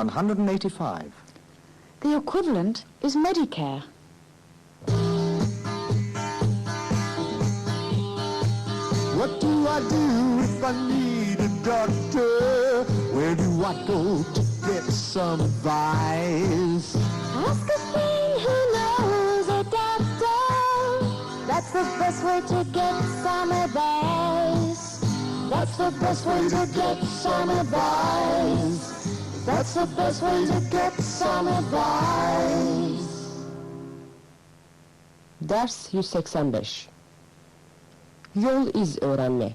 185. The equivalent is Medicare. What do I do if I need a doctor? Where do I go to get some advice? Ask a friend who knows a doctor. That's the best way to get some advice. That's the best way to get some advice. That's the best way to get some advice. Ders 185. Yol iz öğrenme.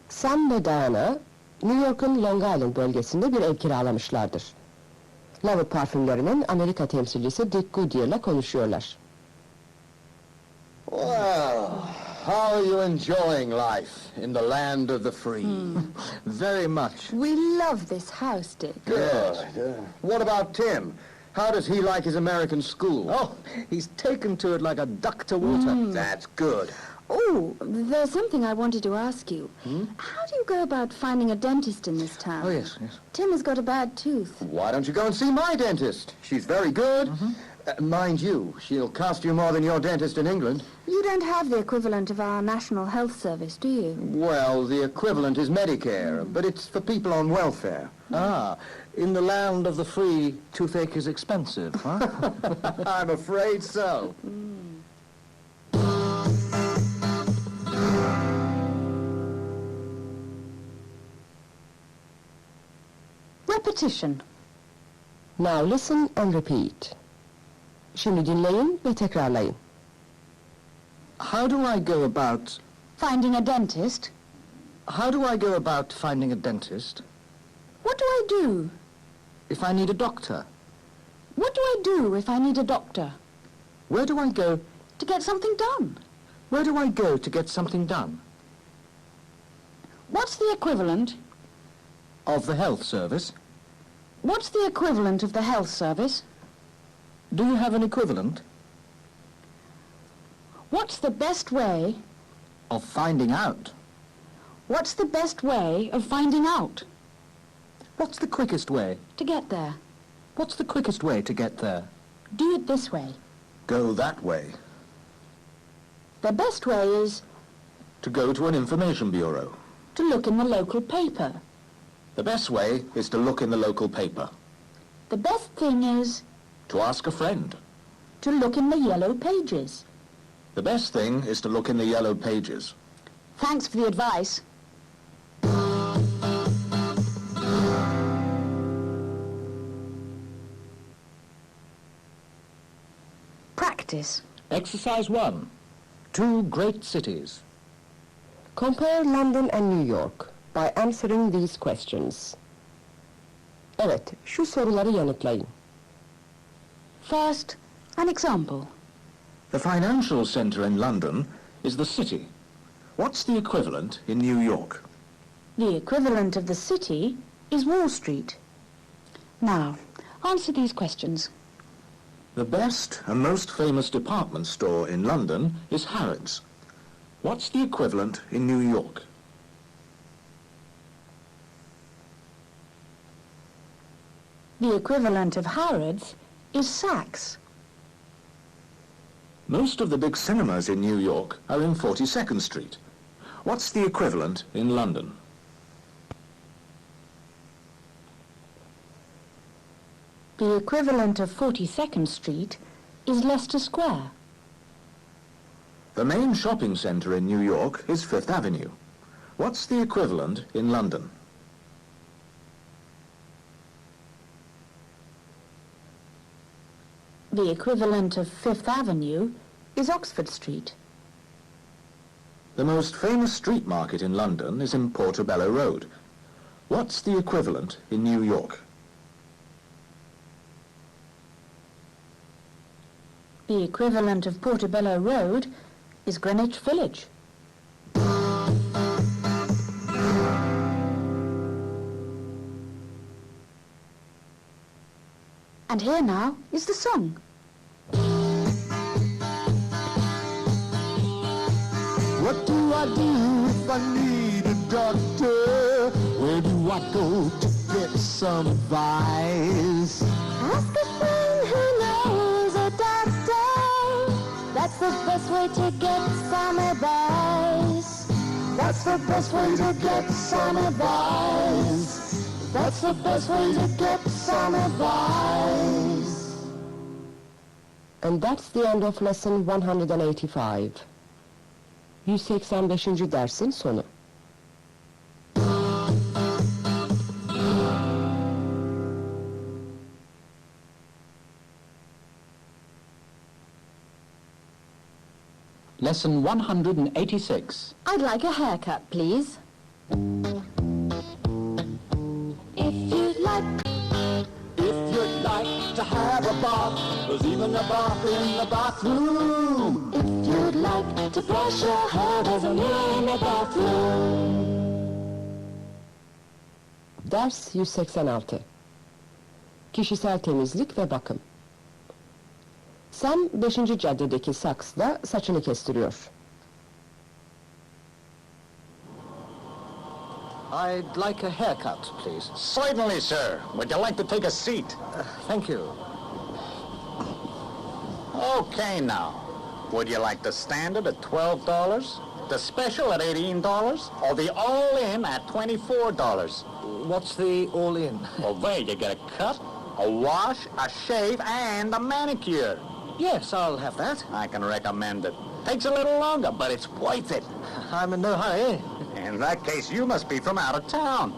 Sam ve Diana, New York'un Long Island bölgesinde bir ev kiralamışlardır. Love parfümlerinin Amerika temsilcisi Dick Goodyear'la konuşuyorlar. Well, how are you enjoying life in the land of the free? Very much. We love this house, Dick. Good. What about Tim? How does he like his American school? Oh, he's taken to it like a duck to water. That's good. Oh, there's something I wanted to ask you. How do you go about finding a dentist in this town? Oh, yes. Tim has got a bad tooth. Why don't you go and see my dentist? She's very good. Mind you, she'll cost you more than your dentist in England. You don't have the equivalent of our National Health Service, do you? Well, the equivalent is Medicare, but it's for people on welfare. Ah, in the land of the free, toothache is expensive, huh? I'm afraid so. Repetition. Now listen and repeat. Şimdi dinleyin ve tekrarlayın. How do I go about... Finding a dentist. How do I go about finding a dentist? What do I do? If I need a doctor? What do I do if I need a doctor? Where do I go... To get something done. Where do I go to get something done? What's the equivalent? Of the health service? What's the equivalent of the health service? Do you have an equivalent? What's the best way? Of finding out? What's the best way of finding out? What's the quickest way? To get there. What's the quickest way to get there? Do it this way. Go that way. The best way is To go to an information bureau. to look in the local paper. The best way is to look in the local paper. The best thing is To ask a friend. to look in the yellow pages. The best thing is to look in the yellow pages. Thanks for the advice. Practice. Exercise 1. Two great cities. Compare London and New York by answering these questions. Evet, şu soruları yanıtlayın. First, an example. The financial center in London is the city. What's the equivalent in New York? The equivalent of the city is Wall Street. Now, answer these questions. The best and most famous department store in London is Harrods. What's the equivalent in New York? The equivalent of Harrods is Saks. Most of the big cinemas in New York are in 42nd Street. What's the equivalent in London? The equivalent of 42nd Street is Leicester Square. The main shopping center in New York is Fifth Avenue. What's the equivalent in London? The equivalent of Fifth Avenue is Oxford Street. The most famous street market in London is in Portobello Road. What's the equivalent in New York? The equivalent of Portobello Road is Greenwich Village. And here now is the song. What do I do if I need a doctor? Where do I go to get some advice. Ask a friend who knows a doctor. That's the best way to get some advice. That's the best way to get some advice. That's the best way to get some advice. And that's the end of lesson 185. 185. dersin sonu. Lesson 186. I'd like a haircut, please. If you'd like To have a bath, there's even a bath in the bathroom. If you'd like to brush your hair, there's a mirror in the bathroom. Ders 186. Kişisel temizlik ve bakım. Sam 5. caddedeki saksla saçını kestiriyor. I'd like a haircut, please. Certainly, sir. Would you like to take a seat? Thank you. Okay, now. Would you like the standard at $12, the special at $18, or the all-in at $24? What's the all-in? Well, there you get a cut, a wash, a shave, and a manicure. Yes, I'll have that. I can recommend it. Takes a little longer, but it's worth it. I'm in no hurry. In that case, you must be from out of town.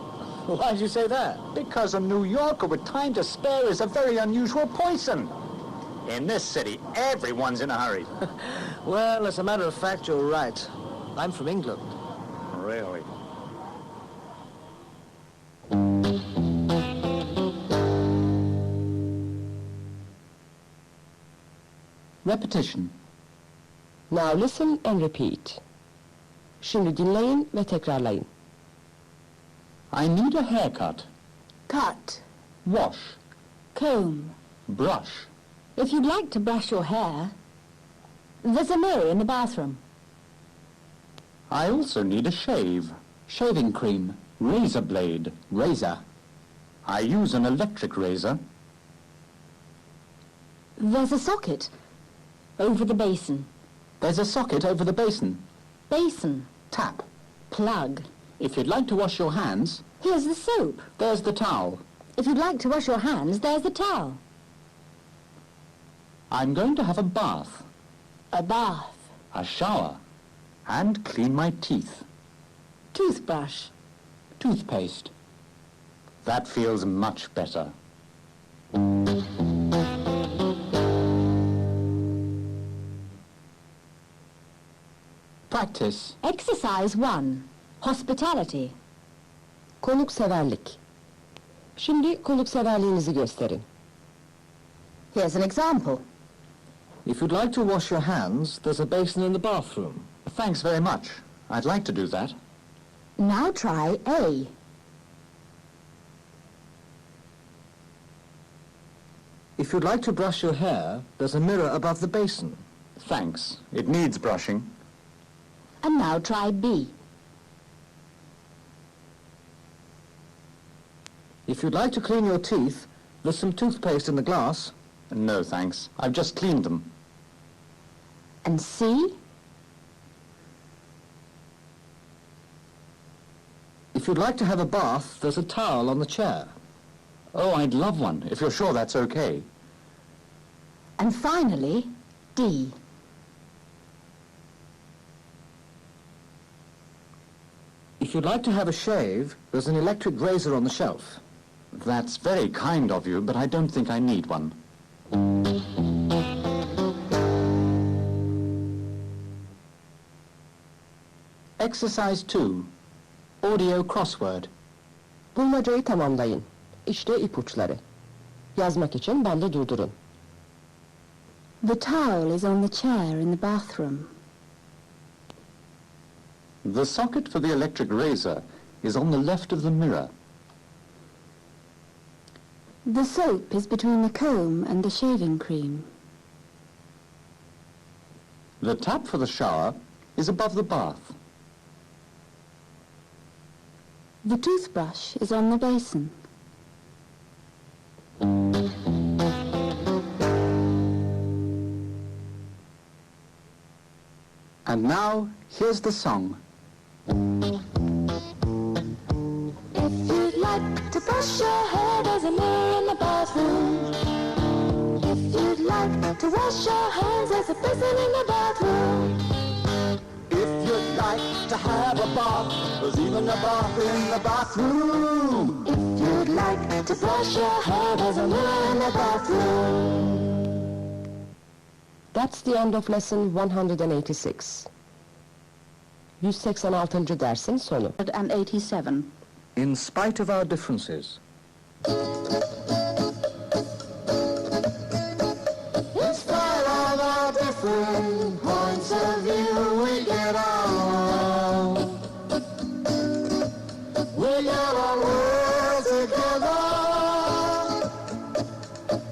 Why'd you say that? Because a New Yorker with time to spare is a very unusual person. In this city, everyone's in a hurry. Well, as a matter of fact, you're right. I'm from England. Really? Repetition. Now listen and repeat. Şimdi dinleyin ve tekrarlayın. I need a haircut. Cut. Wash. Comb. Brush. If you'd like to brush your hair, there's a mirror in the bathroom. I also need a shave. Shaving cream. Razor blade. Razor. I use an electric razor. There's a socket over the basin. There's a socket over the basin. Basin. Tap. Plug. If you'd like to wash your hands, Here's the soap. there's the towel. If you'd like to wash your hands, there's the towel. I'm going to have a bath, A bath. a shower, and clean my teeth. Toothbrush. Toothpaste. That feels much better. Practice. Exercise 1. Hospitality. Konukseverlik. Şimdi konukseverliğinizi gösterin. Here's an example. If you'd like to wash your hands, there's a basin in the bathroom. Thanks very much. I'd like to do that. Now try A. If you'd like to brush your hair, there's a mirror above the basin. Thanks. It needs brushing. And now try B. If you'd like to clean your teeth, there's some toothpaste in the glass. No, thanks. I've just cleaned them. And C. If you'd like to have a bath, there's a towel on the chair. Oh, I'd love one, if you're sure that's okay. And finally, D. If you'd like to have a shave, there's an electric razor on the shelf. That's very kind of you, but I don't think I need one. Exercise 2. Audio crossword. Bulmacayı tamamlayın. İşte ipuçları. Yazmak için bende durdurun. The towel is on the chair in the bathroom. The socket for the electric razor is on the left of the mirror. The soap is between the comb and the shaving cream. The tap for the shower is above the bath. The toothbrush is on the basin. And now, here's the song. If you'd like to brush your hair, there's a mirror in the bathroom. If you'd like to wash your hands, there's a basin in the bathroom. If you'd like to have a bath, there's even a bath in the bathroom. If you'd like to brush your hair, there's a mirror in the bathroom. That's the end of lesson 186. 186. dersin sonu. And 87. In spite of our differences. In spite of our different points of view, we get along. We get on well together.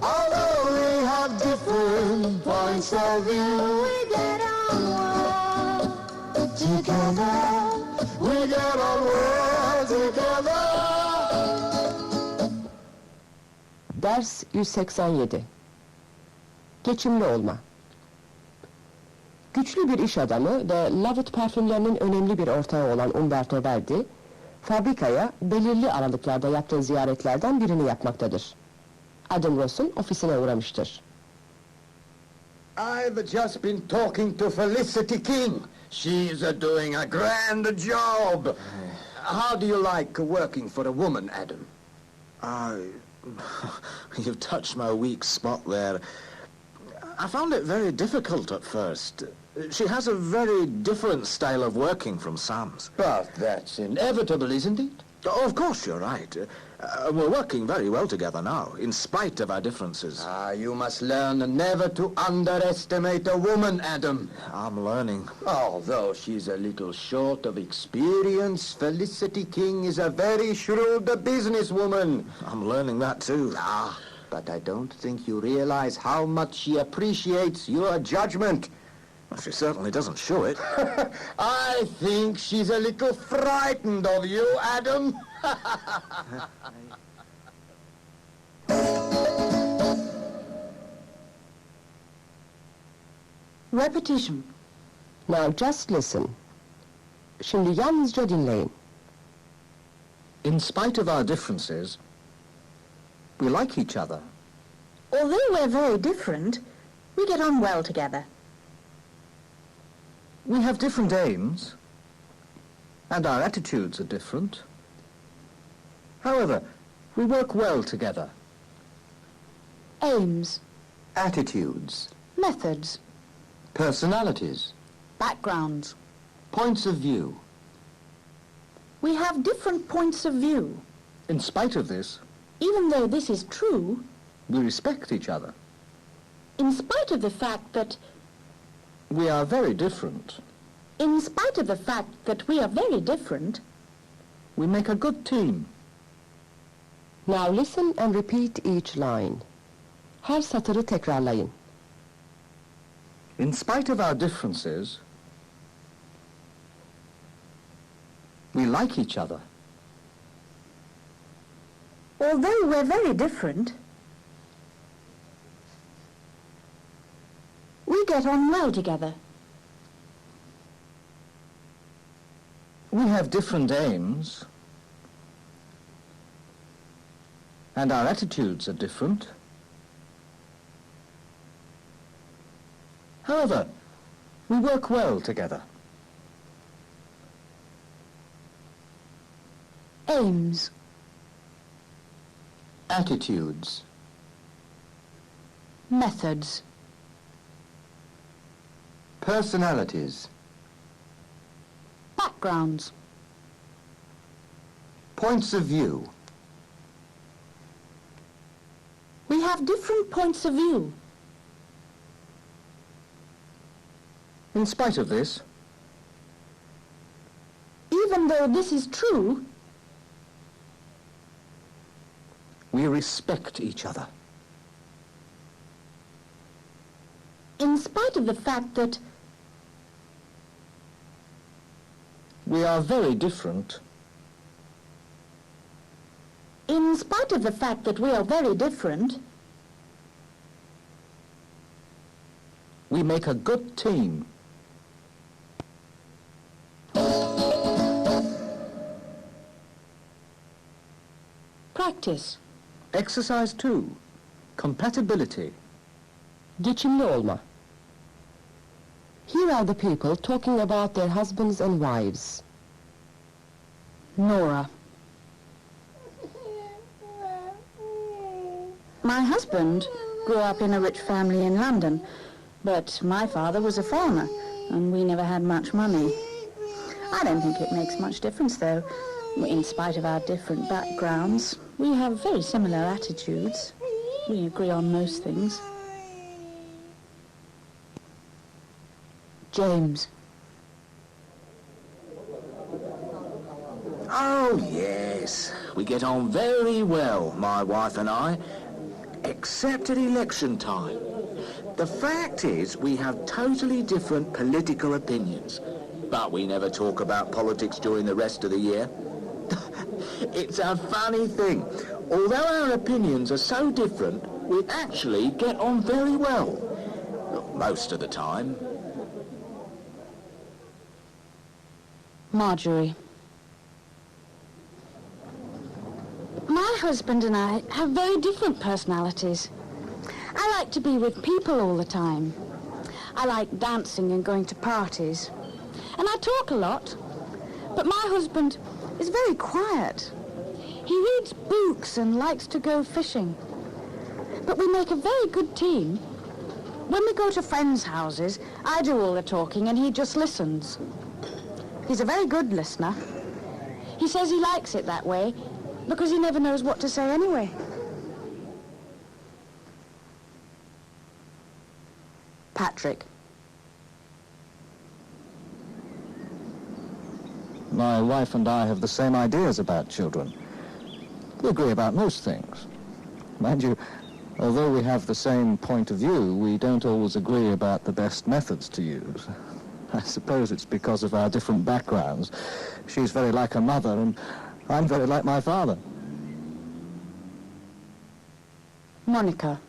Although we have different points of view, we get on well together. We get on well together. Ders 187. Geçimli olma. Güçlü bir iş adamı ve Lovett parfümlerinin önemli bir ortağı olan Umberto Verdi, fabrikaya belirli aralıklarda yaptığı ziyaretlerden birini yapmaktadır. Adam Ross'un ofisine uğramıştır. I've just been talking to Felicity King. She's doing a grand job. How do you like working for a woman, Adam? You've touched my weak spot there. I found it very difficult at first. She has a very different style of working from Sam's. But that's inevitable, isn't it? Of course, you're right. We're working very well together now, in spite of our differences. You must learn never to underestimate a woman, Adam. I'm learning. Although she's a little short of experience, Felicity King is a very shrewd businesswoman. I'm learning that too. But I don't think you realize how much she appreciates your judgment. Well, she certainly doesn't show it. I think she's a little frightened of you, Adam. Repetition. Now just listen. Şimdi yalnızca dinleyin. In spite of our differences, we like each other. Although we're very different, we get on well together. We have different aims, and our attitudes are different. However, we work well together. Aims, Attitudes, methods, personalities, backgrounds. points of view. We have different points of view. In spite of this, Even though this is true, we respect each other. in spite of the fact that We are very different. In spite of the fact that we are very different, We make a good team. Now listen and repeat each line. Her satırı tekrarlayın. In spite of our differences, we like each other. although we're very different, we get on well together. We have different aims, and our attitudes are different. However, we work well together. Aims, Attitudes, methods, personalities, backgrounds. points of view. We have different points of view. In spite of this, Even though this is true, we respect each other. in spite of the fact that We are very different. in spite of the fact that we are very different, We make a good team. practice. Exercise 2. Compatibility. Geçimli olma. Here are the people talking about their husbands and wives. Nora. My husband grew up in a rich family in London, but my father was a farmer, and we never had much money. I don't think it makes much difference, though. In spite of our different backgrounds, we have very similar attitudes. We agree on most things. James. Oh, yes. We get on very well, my wife and I, except at election time. The fact is, we have totally different political opinions, but we never talk about politics during the rest of the year. It's a funny thing. Although our opinions are so different, we actually get on very well. Most of the time. Marjorie. My husband and I have very different personalities. I like to be with people all the time. I like dancing and going to parties. And I talk a lot. But my husband is very quiet. He reads books and likes to go fishing. But we make a very good team. When we go to friends' houses, I do all the talking and he just listens. He's a very good listener. He says he likes it that way because he never knows what to say anyway. Patrick. My wife and I have the same ideas about children. We agree about most things. Mind you, although we have the same point of view, we don't always agree about the best methods to use. I suppose it's because of our different backgrounds. She's very like her mother, and I'm very like my father. Monica.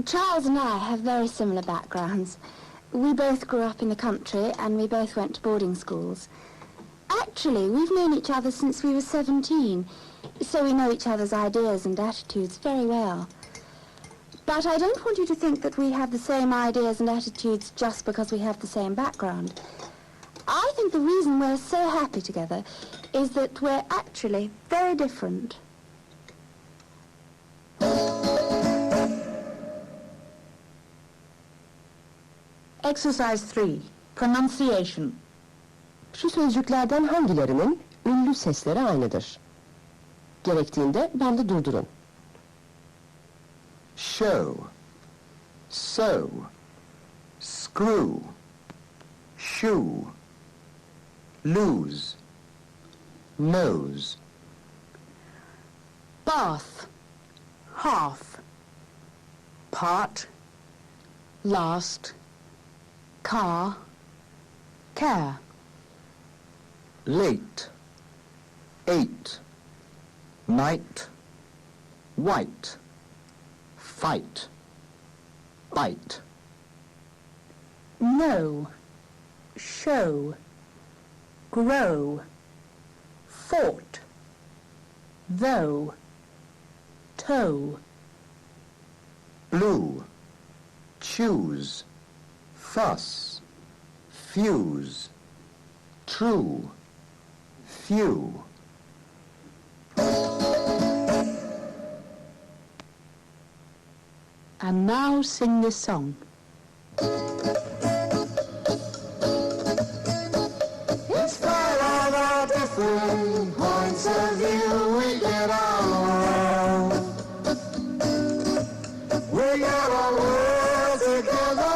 Charles and I have very similar backgrounds. We both grew up in the country and we both went to boarding schools. Actually, we've known each other since we were 17, so we know each other's ideas and attitudes very well. But I don't want you to think that we have the same ideas and attitudes just because we have the same background. I think the reason we're so happy together is that we're actually very different. Exercise 3. Pronunciation. Şu sözcüklerden hangilerinin ünlü sesleri aynıdır? Gerektiğinde bandı durdurun. Show, sew, screw, shoe, lose, nose. Bath. Half. Part. Last. Car. Care. Late, eight, night, white, fight, bite. Know. Show. Grow. Fought. Though. Toe. Blue, choose, fuss, fuse, true, few. And now sing this song. In spite of our different points of view, we get along. We get on well together.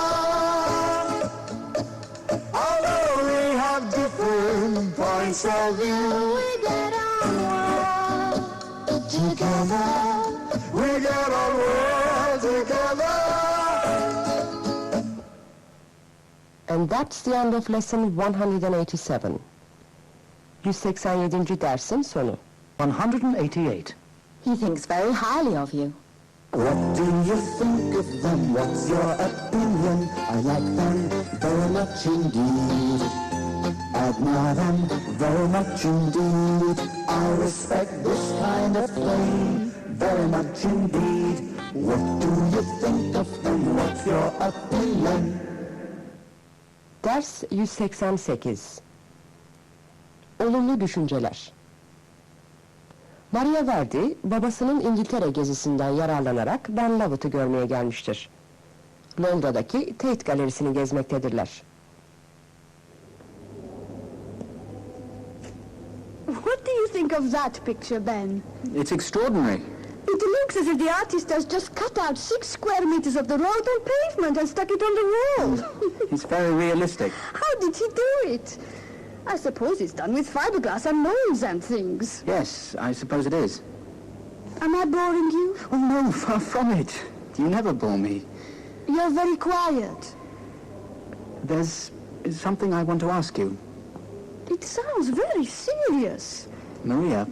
Although we have different points of view, we get on well together. We get on well together. And that's the end of lesson 187. 187. dersin sonu. 188. He thinks very highly of you. What do you think of them? What's your opinion? I like them very much indeed. admire them very much indeed. I respect this kind of play very much indeed. What do you think of them? What's your opinion? Ders 188. Olumlu düşünceler. Maria Verdi, babasının İngiltere gezisinden yararlanarak Ben Lovett'ı görmeye gelmiştir. Londra'daki Tate Galerisi'ni gezmektedirler. What do you think of that picture, Ben? It's extraordinary. It looks as if the artist has just cut out 6 square meters of the road and pavement and stuck it on the wall. It's very realistic. How did he do it? I suppose it's done with fiberglass and molds and things. Yes, I suppose it is. Am I boring you? Oh no, far from it. You never bore me. You're very quiet. There's something I want to ask you. It sounds very serious. Maria,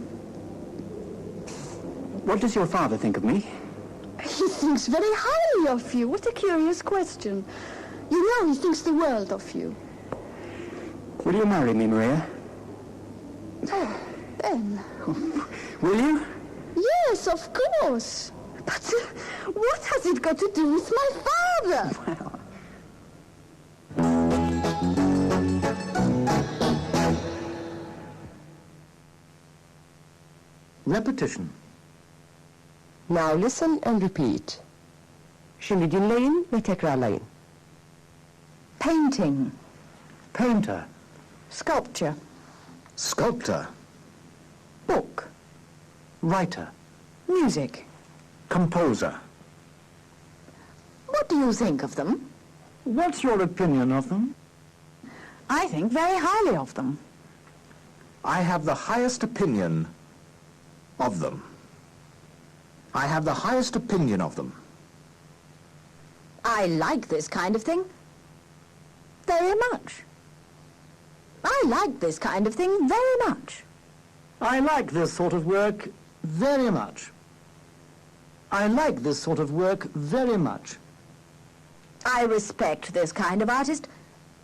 what does your father think of me? He thinks very highly of you. What a curious question. You know he thinks the world of you. Will you marry me, Maria? Oh, Ben. Will you? Yes, of course. But what has it got to do with my father? Repetition. Now listen and repeat. Şimdi dinleyin ve tekrarlayın. Painting. Painter. Sculpture. Sculptor. Book. Writer. Music. Composer. What do you think of them? What's your opinion of them? I think very highly of them. I have the highest opinion of them. I have the highest opinion of them. I like this kind of thing very much. I like this kind of thing very much. I like this sort of work very much. I like this sort of work very much. I respect this kind of artist.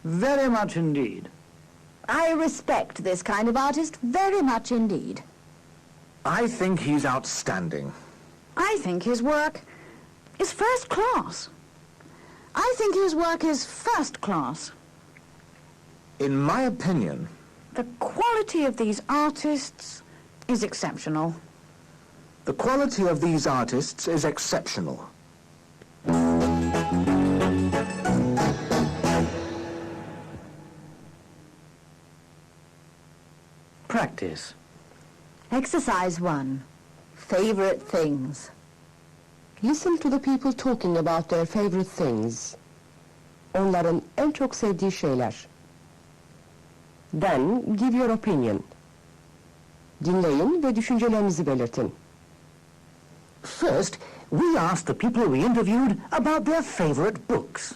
Very much indeed. I respect this kind of artist very much indeed. I think he's outstanding. I think his work is first class. I think his work is first class. In my opinion, The quality of these artists is exceptional. the quality of these artists is exceptional. Practice. Exercise 1. Favorite things. Listen to the people talking about their favorite things. Onların en çok sevdiği şeyler. Then give your opinion. Dinleyin ve düşüncelerinizi belirtin. First, we asked the people we interviewed about their favorite books.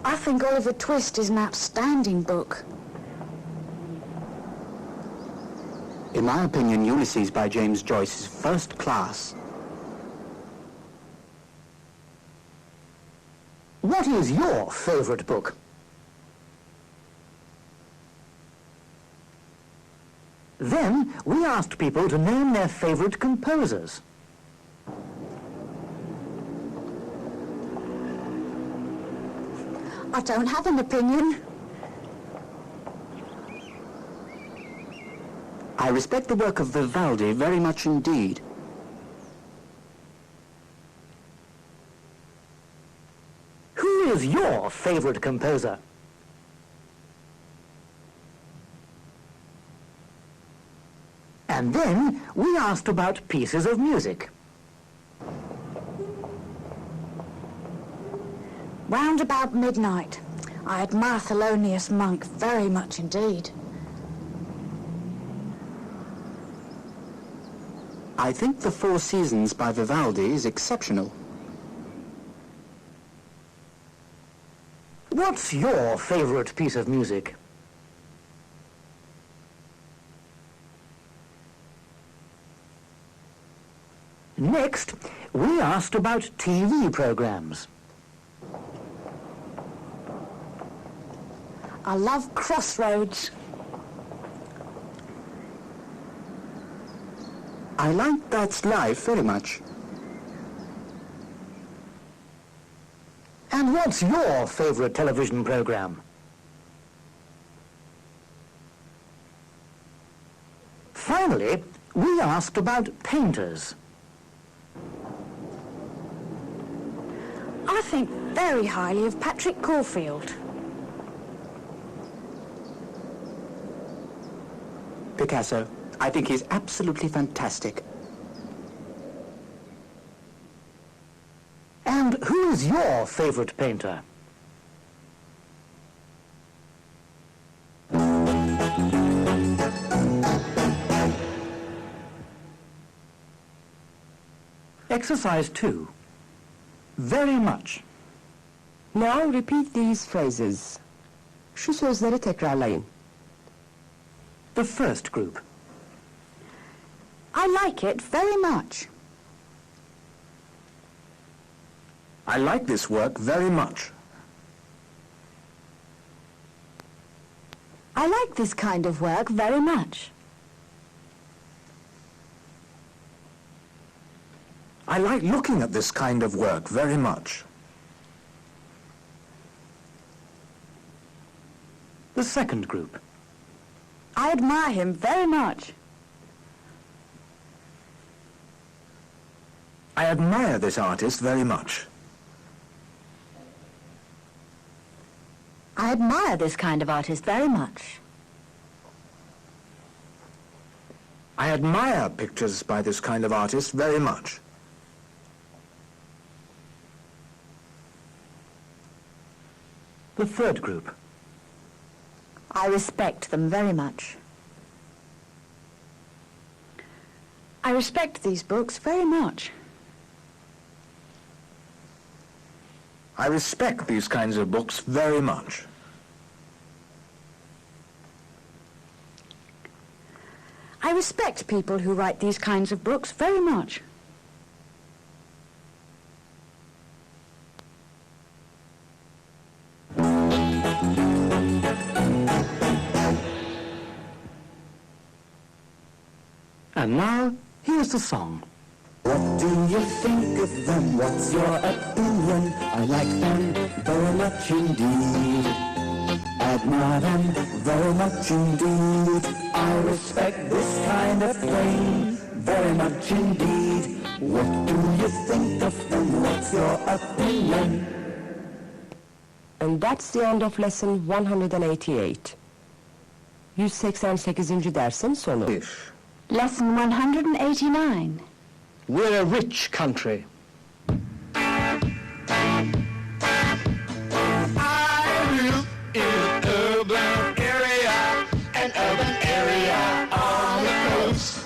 I think Oliver Twist is an outstanding book. In my opinion, Ulysses by James Joyce is first class. What is your favorite book? Then we asked people to name their favorite composers. I don't have an opinion. I respect the work of Vivaldi very much indeed. Who is your favorite composer? And then we asked about pieces of music. Round about midnight, I admire Thelonious Monk very much indeed. I think The Four Seasons by Vivaldi is exceptional. What's your favorite piece of music? Next, we asked about TV programs. I love Crossroads. I like That's Life very much. And what's your favourite television programme? Finally, we asked about painters. I think very highly of Patrick Caulfield. Picasso. I think he's absolutely fantastic. And who is your favourite painter? Exercise 2. Very much. Now repeat these phrases. Şu sözleri tekrarlayın. The first group. I like it very much. I like this work very much. I like this kind of work very much. I like looking at this kind of work very much. The second group. I admire him very much. I admire this artist very much. I admire this kind of artist very much. I admire pictures by this kind of artist very much. The third group. I respect them very much. I respect these books very much. I respect these kinds of books very much. I respect people who write these kinds of books very much. And now, here's the song. What do you think of them? What's your opinion? I like them very much indeed. Admire them very much indeed. I respect this kind of thing very much indeed. What do you think of them? What's your opinion? And that's the end of lesson 188. 188. dersin sonu. Lesson 189. We're a rich country. I live in an urban area on the coast.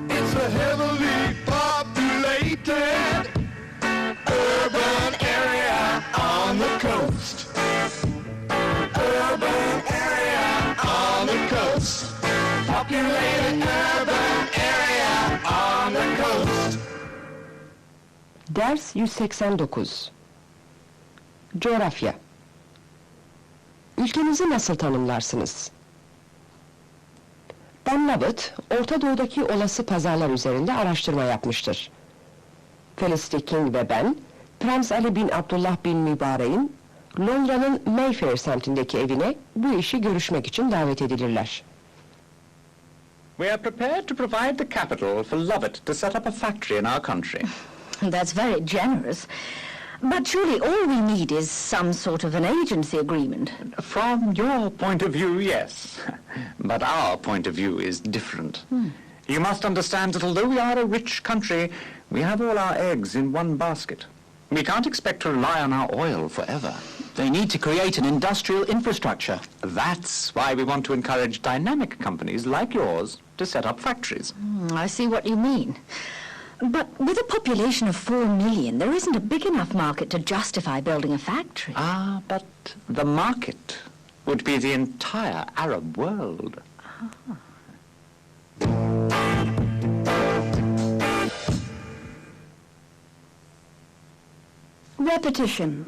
It's a heavily populated urban area on the coast. Urban area on the coast. Populated urban area on the coast. Ders 189. Coğrafya. Ülkenizi nasıl tanımlarsınız? Ben Lovett, Orta Doğu'daki olası pazarlar üzerinde araştırma yapmıştır. Felicity King ve ben, Prens Ali bin Abdullah bin Mübarek'in Londra'nın Mayfair semtindeki evine bu işi görüşmek için davet edilirler. We are prepared to provide the capital for Lovett to set up a factory in our country. That's very generous. But surely all we need is some sort of an agency agreement. From your point of view, yes. But our point of view is different. You must understand that although we are a rich country, we have all our eggs in one basket. We can't expect to rely on our oil forever. They need to create an industrial infrastructure. That's why we want to encourage dynamic companies like yours to set up factories. I see what you mean. But with a population of 4 million, there isn't a big enough market to justify building a factory. Ah, but the market would be the entire Arab world. Repetition.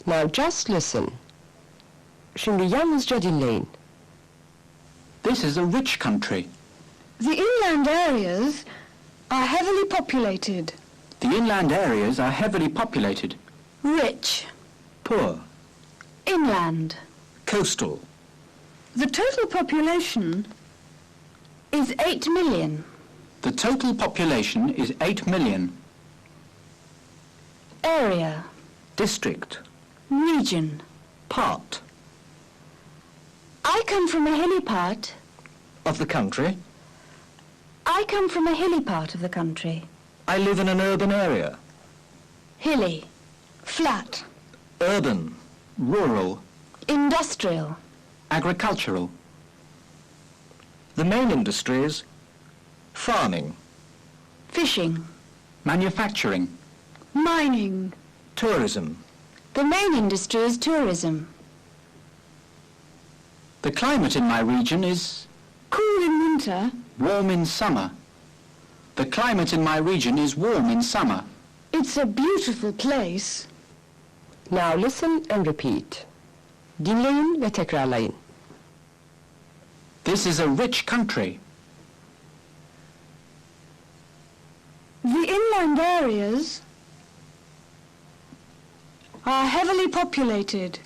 Now just listen. Şimdi yalnızca dinleyin. This is a rich country. The inland areas are heavily populated. The inland areas are heavily populated. Rich. Poor. Inland. Coastal. The total population is 8 million. The total population is 8 million. Area. District. Region. Part. I come from a hilly part. Of the country. I come from a hilly part of the country. I live in an urban area. Hilly. Flat. Urban. Rural. Industrial. Agricultural. The main industries: farming, Fishing. manufacturing, Mining. tourism. The main industry is tourism. The climate in my region is Cool in winter. warm in summer. The climate in my region is warm in summer. It's a beautiful place. Now listen and repeat. Dinleyin ve tekrarlayın. This is a rich country. The inland areas are heavily populated.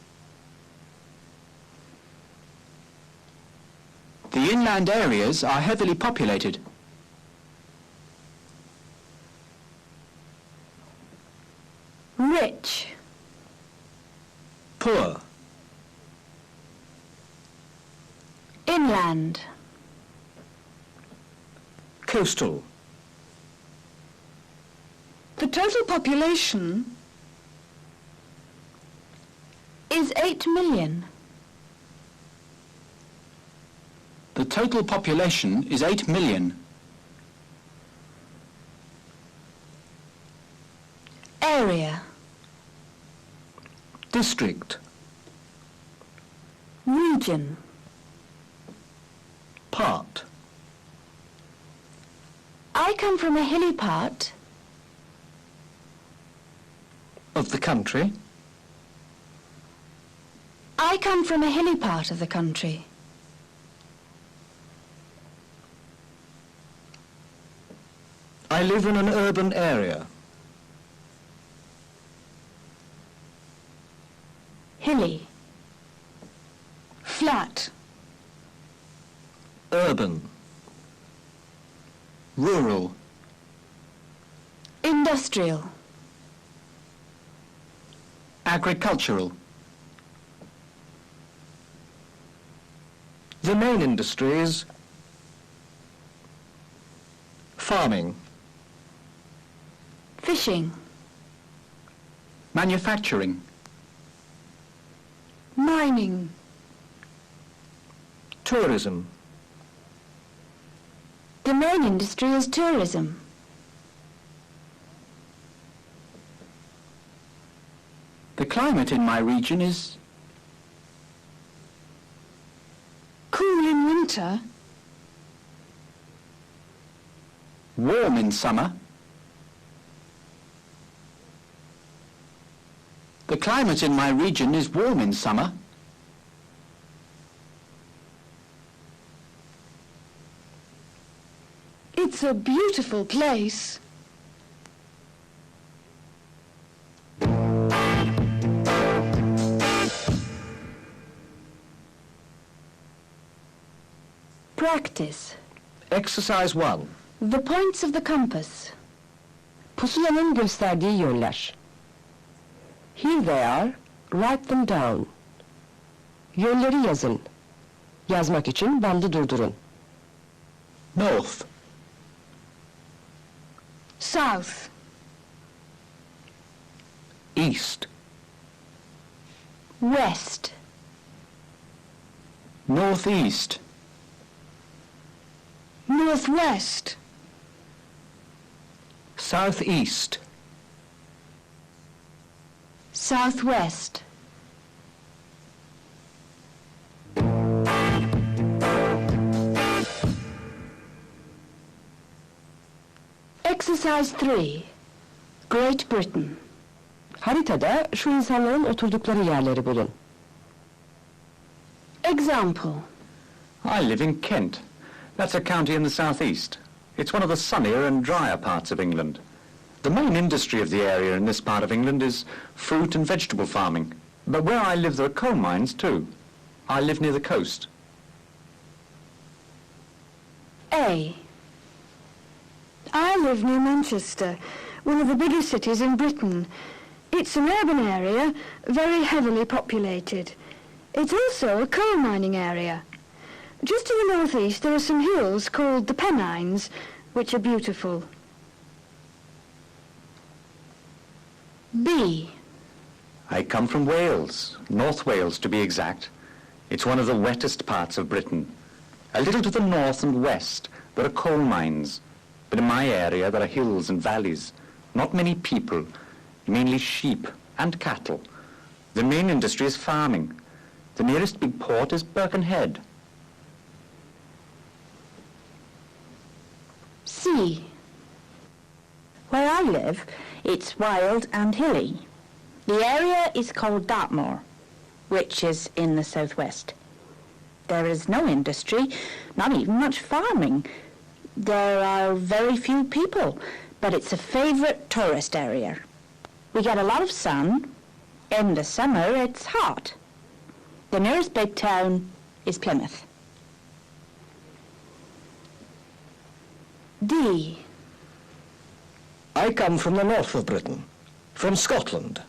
The inland areas are heavily populated. Rich. Poor. Inland. Coastal. The total population is 8 million. The total population is 8 million. Area. District. Region. Part. I come from a hilly part. Of the country. I come from a hilly part of the country. I live in an urban area. Hilly. Flat. Urban. Rural. Industrial. Agricultural. The main industries: farming, Fishing. manufacturing, Mining. tourism. The main industry is tourism. The climate in my region is Cool in winter. warm in summer. The climate in my region is warm in summer. It's a beautiful place. Practice. Exercise 1. The points of the compass. Pusulanın gösterdiği yönler. Here they are. Write them down. Yönleri yazın. Yazmak için bandı durdurun. North, South. east, West. northeast, Northwest. southeast, Southwest. Exercise 3. Great Britain. Haritada şu insanların oturdukları yerleri bulun. Example. I live in Kent. That's a county in the southeast. It's one of the sunnier and drier parts of England. The main industry of the area in this part of England is fruit and vegetable farming. But where I live there are coal mines too. I live near the coast. A. I live near Manchester, one of the biggest cities in Britain. It's an urban area, very heavily populated. It's also a coal mining area. Just to the northeast there are some hills called the Pennines, which are beautiful. B. I come from Wales, North Wales to be exact. It's one of the wettest parts of Britain. A little to the north and west there are coal mines, but in my area there are hills and valleys. Not many people, mainly sheep and cattle. The main industry is farming. The nearest big port is Birkenhead. C. Where I live, it's wild and hilly. The area is called Dartmoor, which is in the southwest. There is no industry, not even much farming. There are very few people, but it's a favourite tourist area. We get a lot of sun. In the summer, it's hot. The nearest big town is Plymouth. D. I come from the north of Britain, from Scotland.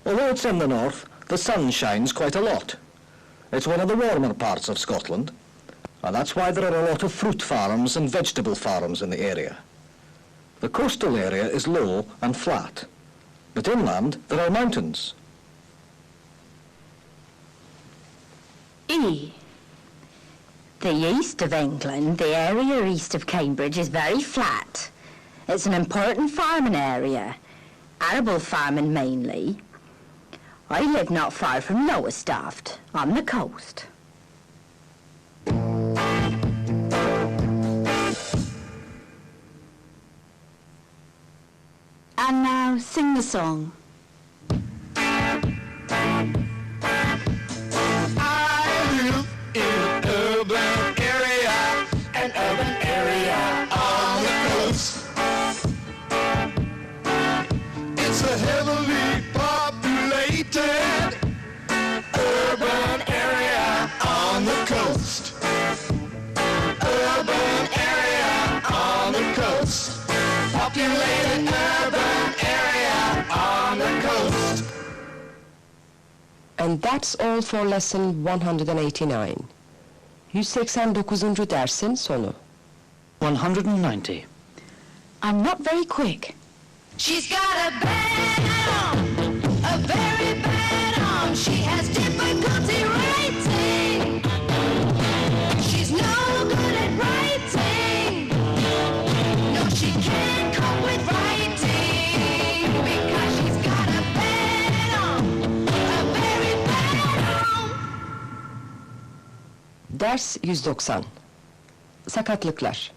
Although it's in the north, the sun shines quite a lot. It's one of the warmer parts of Scotland, and that's why there are a lot of fruit farms and vegetable farms in the area. The coastal area is low and flat, but inland there are mountains. E. The east of England, the area east of Cambridge, is very flat. It's an important farming area, arable farming mainly. I live not far from Lowestoft, on the coast. And now sing the song. I live in an urban area on the coast. It's a heavily populated urban area on the coast. Urban area on the coast. Populated urban area on the coast. And that's all for lesson 189. 189. dersin sonu. 190. I'm not very quick. She's got a bad arm, a very bad arm. She has difficulty writing. She's no good at writing. No, she can't cope with writing because she's got a bad arm, a very bad arm. Ders 190. Sakatlıklar.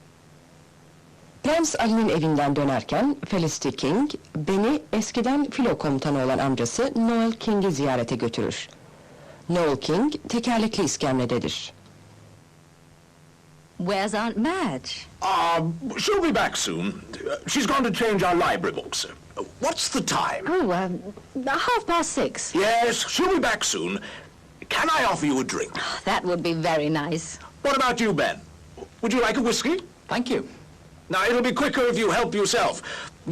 Prens Ali'nin evinden dönerken Felicity King, beni eskiden filo komutanı olan amcası Noel King'i ziyarete götürür. Noel King, tekerlekli iskemlededir. Where's Aunt Madge? She'll be back soon. She's gone to change our library books. What's the time? Oh, 6:30. Yes, she'll be back soon. Can I offer you a drink? That would be very nice. What about you, Ben? Would you like a whiskey? Thank you. Now, it'll be quicker if you help yourself.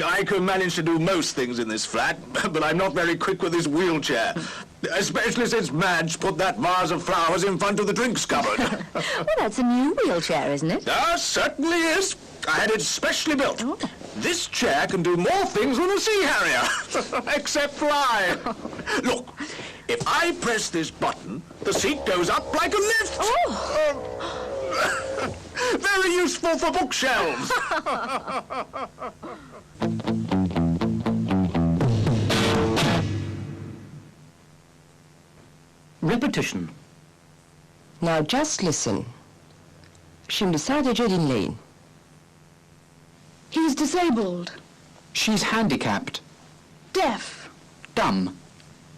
I can manage to do most things in this flat, but I'm not very quick with this wheelchair. Especially since Madge put that vase of flowers in front of the drinks cupboard. Well, that's a new wheelchair, isn't it? Certainly is. I had it specially built. Oh. This chair can do more things than a sea harrier, except fly. Look, if I press this button, the seat goes up like a lift. Very useful for bookshelves. Repetition. Now just listen. Şimdi sadece dinleyin. He's disabled, She's handicapped. deaf, Dumb.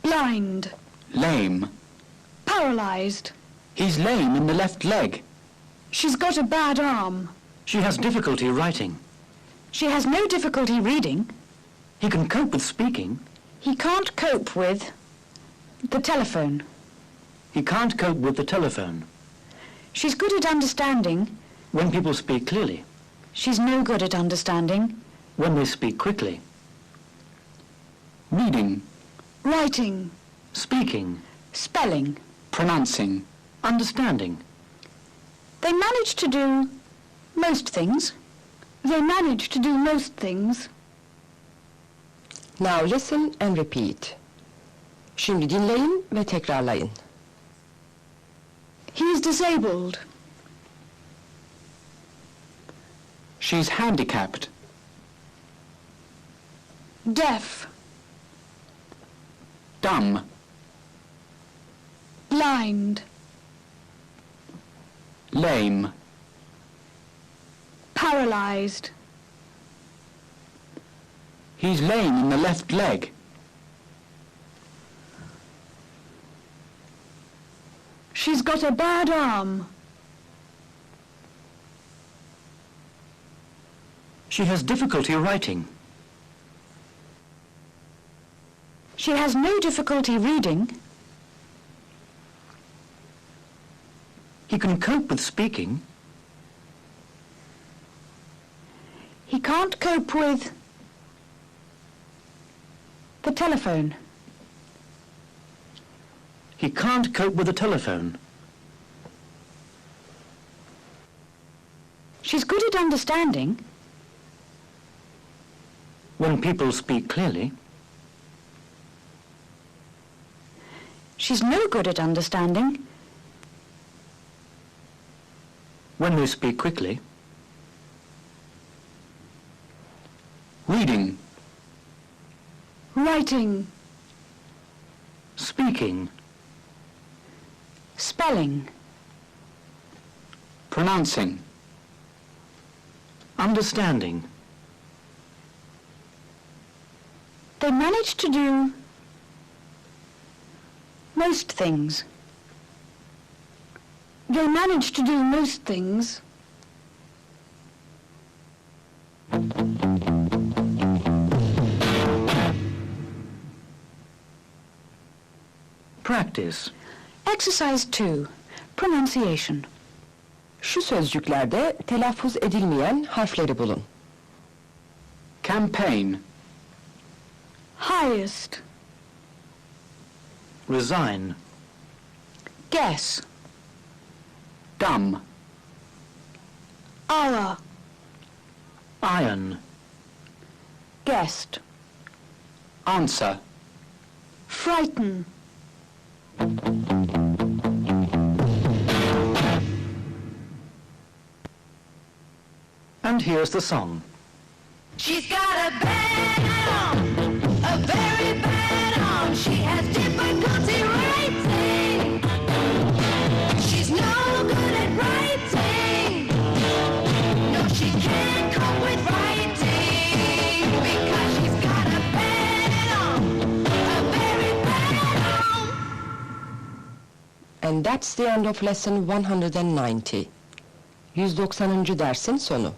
Blind. Lame. Paralyzed. He's lame in the left leg. She's got a bad arm. She has difficulty writing. She has no difficulty reading. He can cope with speaking. He can't cope with the telephone. He can't cope with the telephone. She's good at understanding. When people speak clearly. She's no good at understanding. When they speak quickly. Reading. Writing. Speaking. Spelling. Pronouncing. Understanding. They manage to do most things. They manage to do most things. Now listen and repeat. Şimdi dinleyin ve tekrarlayın. He is disabled. She's handicapped. Deaf. Dumb. Blind. Lame. Paralyzed. He's lame in the left leg. She's got a bad arm. She has difficulty writing. She has no difficulty reading. He can cope with speaking. He can't cope with the telephone. He can't cope with the telephone. She's good at understanding. When people speak clearly. She's no good at understanding. When they speak quickly. Reading. Writing. Speaking. Spelling. Pronouncing. Understanding. They manage to do most things. They manage to do most things. Practice. Exercise 2. Pronunciation. Şu sözcüklerde telaffuz edilmeyen harfleri bulun. Campaign. Highest. Resign. Guess. Dumb. Hour. Iron. Guest. Answer. Frighten. And here's the song. She's got a bad arm, a very bad arm. She has difficulty writing. She's no good at writing. No, she can't cope with writing because she's got a bad arm, a very bad arm. And that's the end of lesson 190. 190. dersin sonu.